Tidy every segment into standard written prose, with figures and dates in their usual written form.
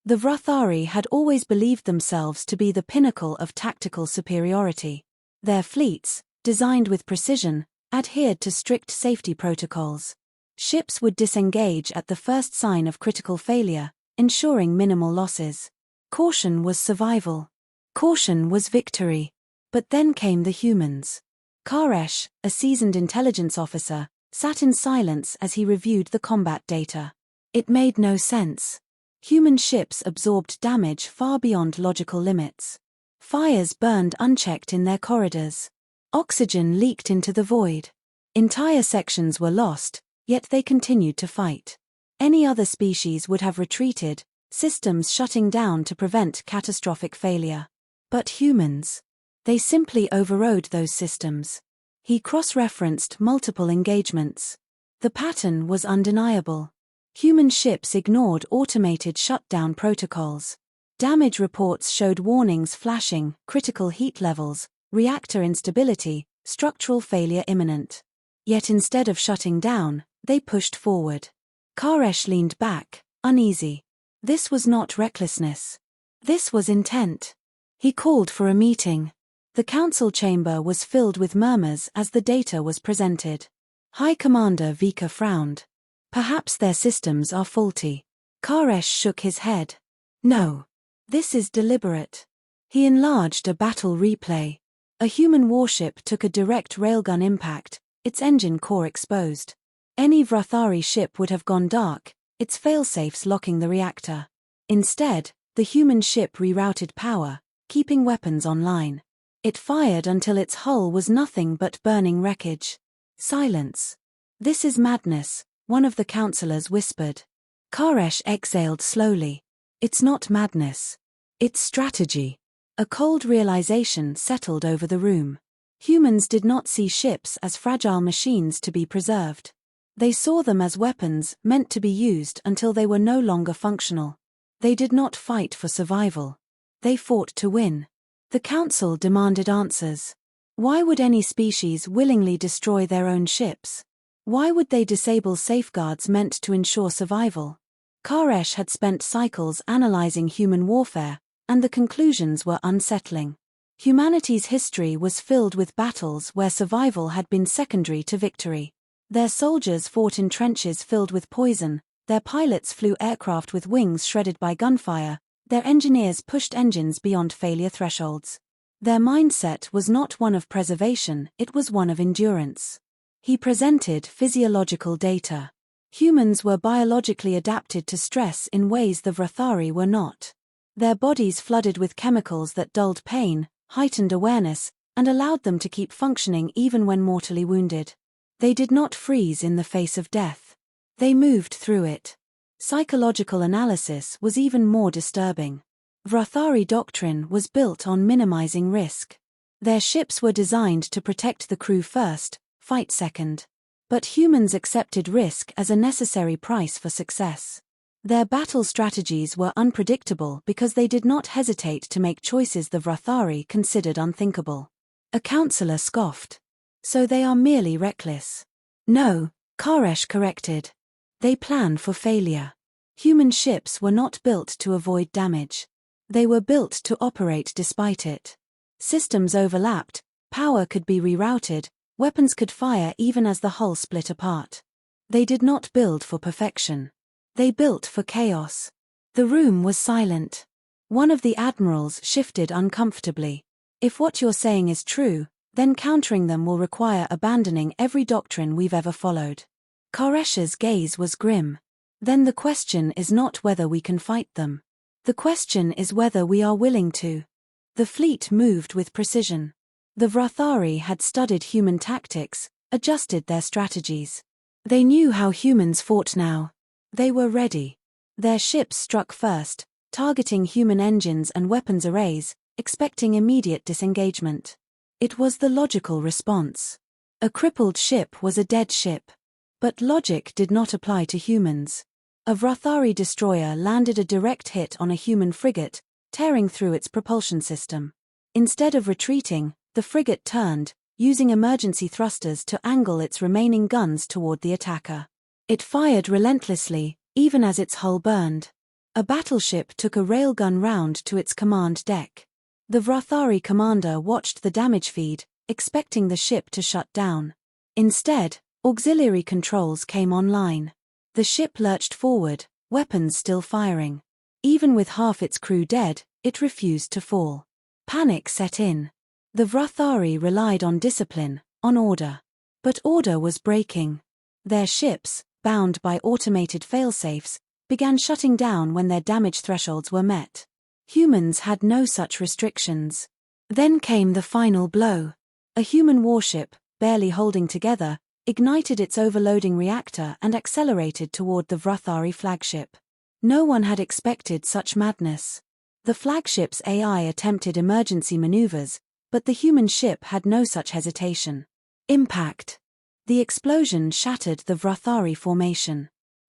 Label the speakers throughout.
Speaker 1: The Vrathari had always believed themselves to be the pinnacle of tactical superiority. Their fleets, designed with precision, adhered to strict safety protocols. Ships would disengage at the first sign of critical failure, ensuring minimal losses. Caution was survival. Caution was victory. But then came the humans. Karesh, a seasoned intelligence officer, sat in silence as he reviewed the combat data. It made no sense. Human ships absorbed damage far beyond logical limits. Fires burned unchecked in their corridors. Oxygen leaked into the void. Entire sections were lost, yet they continued to fight. Any other species would have retreated, systems shutting down to prevent catastrophic failure. But humans, they simply overrode those systems. He cross-referenced multiple engagements. The pattern was undeniable. Human ships ignored automated shutdown protocols. Damage reports showed warnings flashing, critical heat levels, reactor instability, structural failure imminent. Yet instead of shutting down, they pushed forward. Karesh leaned back, uneasy. This was not recklessness. This was intent. He called for a meeting. The council chamber was filled with murmurs as the data was presented. High Commander Vika frowned. Perhaps their systems are faulty. Karesh shook his head. No. This is deliberate. He enlarged a battle replay. A human warship took a direct railgun impact, its engine core exposed. Any Vrathari ship would have gone dark, its failsafes locking the reactor. Instead, the human ship rerouted power, keeping weapons online. It fired until its hull was nothing but burning wreckage. Silence. This is madness, one of the counselors whispered. Karesh exhaled slowly. It's not madness. It's strategy. A cold realization settled over the room. Humans did not see ships as fragile machines to be preserved. They saw them as weapons meant to be used until they were no longer functional. They did not fight for survival. They fought to win. The council demanded answers. Why would any species willingly destroy their own ships? Why would they disable safeguards meant to ensure survival? Karesh had spent cycles analyzing human warfare, and the conclusions were unsettling. Humanity's history was filled with battles where survival had been secondary to victory. Their soldiers fought in trenches filled with poison, their pilots flew aircraft with wings shredded by gunfire, their engineers pushed engines beyond failure thresholds. Their mindset was not one of preservation, it was one of endurance. He presented physiological data. Humans were biologically adapted to stress in ways the Vrathari were not. Their bodies flooded with chemicals that dulled pain, heightened awareness, and allowed them to keep functioning even when mortally wounded. They did not freeze in the face of death. They moved through it. Psychological analysis was even more disturbing. Vrathari doctrine was built on minimizing risk. Their ships were designed to protect the crew first, fight second. But humans accepted risk as a necessary price for success. Their battle strategies were unpredictable because they did not hesitate to make choices the Vrathari considered unthinkable. A counselor scoffed. So they are merely reckless. No, Karesh corrected. They plan for failure. Human ships were not built to avoid damage. They were built to operate despite it. Systems overlapped, power could be rerouted, weapons could fire even as the hull split apart. They did not build for perfection. They built for chaos. The room was silent. One of the admirals shifted uncomfortably. If what you're saying is true, then countering them will require abandoning every doctrine we've ever followed. Karesh's gaze was grim. Then the question is not whether we can fight them. The question is whether we are willing to. The fleet moved with precision. The Vrathari had studied human tactics, adjusted their strategies. They knew how humans fought now. They were ready. Their ships struck first, targeting human engines and weapons arrays, expecting immediate disengagement. It was the logical response. A crippled ship was a dead ship. But logic did not apply to humans. A Vrathari destroyer landed a direct hit on a human frigate, tearing through its propulsion system. Instead of retreating, the frigate turned, using emergency thrusters to angle its remaining guns toward the attacker. It fired relentlessly, even as its hull burned. A battleship took a railgun round to its command deck. The Vrathari commander watched the damage feed, expecting the ship to shut down. Instead, auxiliary controls came online. The ship lurched forward, weapons still firing. Even with half its crew dead, it refused to fall. Panic set in. The Vrathari relied on discipline, on order. But order was breaking. Their ships, bound by automated failsafes, began shutting down when their damage thresholds were met. Humans had no such restrictions. Then came the final blow. A human warship, barely holding together, ignited its overloading reactor and accelerated toward the Vrathari flagship. No one had expected such madness. The flagship's AI attempted emergency maneuvers, but the human ship had no such hesitation. Impact. The explosion shattered the Vrathari formation.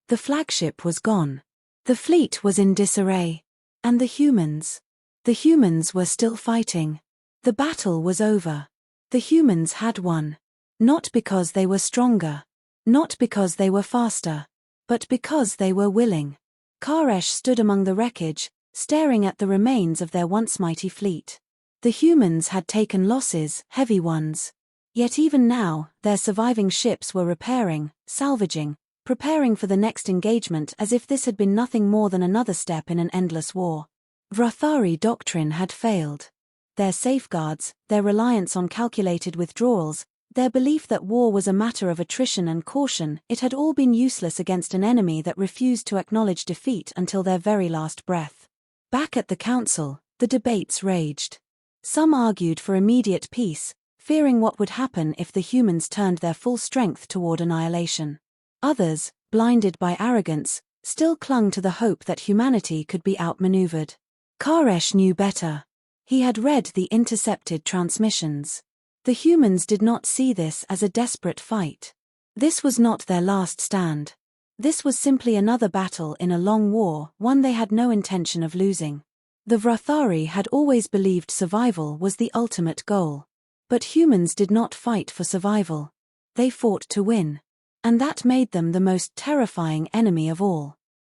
Speaker 1: The flagship was gone. The fleet was in disarray. And the humans? The humans were still fighting. The battle was over. The humans had won. Not because they were stronger. Not because they were faster. But because they were willing. Karesh stood among the wreckage, staring at the remains of their once mighty fleet. The humans had taken losses, heavy ones. Yet even now, their surviving ships were repairing, salvaging, preparing for the next engagement as if this had been nothing more than another step in an endless war. Vrathari doctrine had failed. Their safeguards, their reliance on calculated withdrawals, their belief that war was a matter of attrition and caution, it had all been useless against an enemy that refused to acknowledge defeat until their very last breath. Back at the council, the debates raged. Some argued for immediate peace, fearing what would happen if the humans turned their full strength toward annihilation. Others, blinded by arrogance, still clung to the hope that humanity could be outmaneuvered. Karesh knew better. He had read the intercepted transmissions. The humans did not see this as a desperate fight. This was not their last stand. This was simply another battle in a long war, one they had no intention of losing. The Vrathari had always believed survival was the ultimate goal. But humans did not fight for survival. They fought to win. And that made them the most terrifying enemy of all.